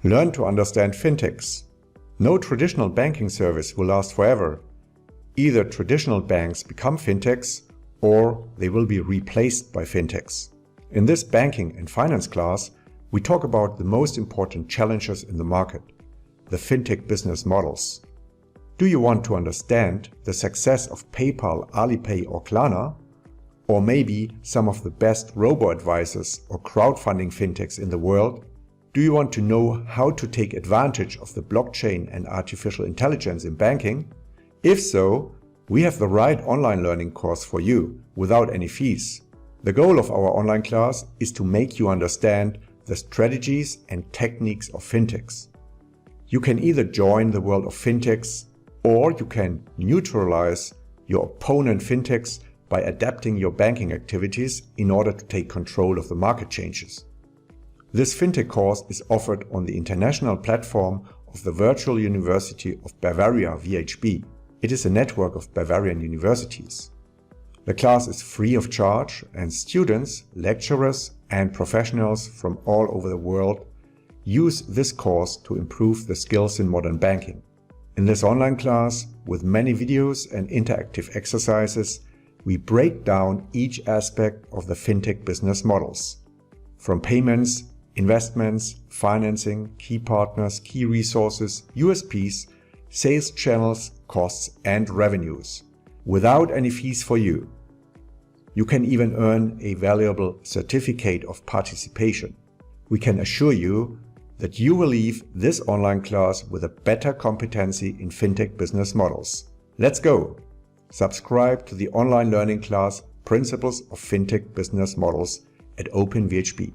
Learn to understand fintechs. No traditional banking service will last forever. Either traditional banks become fintechs or they will be replaced by fintechs. In this banking and finance class, we talk about the most important challenges in the market, the fintech business models. Do you want to understand the success of PayPal, Alipay or Klarna? Or maybe some of the best robo-advisors or crowdfunding fintechs in the world? Do you want to know how to take advantage of the blockchain and artificial intelligence in banking? If so, we have the right online learning course for you without any fees. The goal of our online class is to make you understand the strategies and techniques of fintechs. You can either join the world of fintechs or you can neutralize your opponent fintechs by adapting your banking activities in order to take control of the market changes. This fintech course is offered on the international platform of the Virtual University of Bavaria, VHB. It is a network of Bavarian universities. The class is free of charge and students, lecturers and professionals from all over the world use this course to improve the skills in modern banking. In this online class, with many videos and interactive exercises, we break down each aspect of the fintech business models. From payments, investments, financing, key partners, key resources, USPs, sales channels, costs and revenues, without any fees for you. You can even earn a valuable certificate of participation. We can assure you that you will leave this online class with a better competency in fintech business models. Let's go! Subscribe to the online learning class Principles of Fintech Business Models at OpenVHB.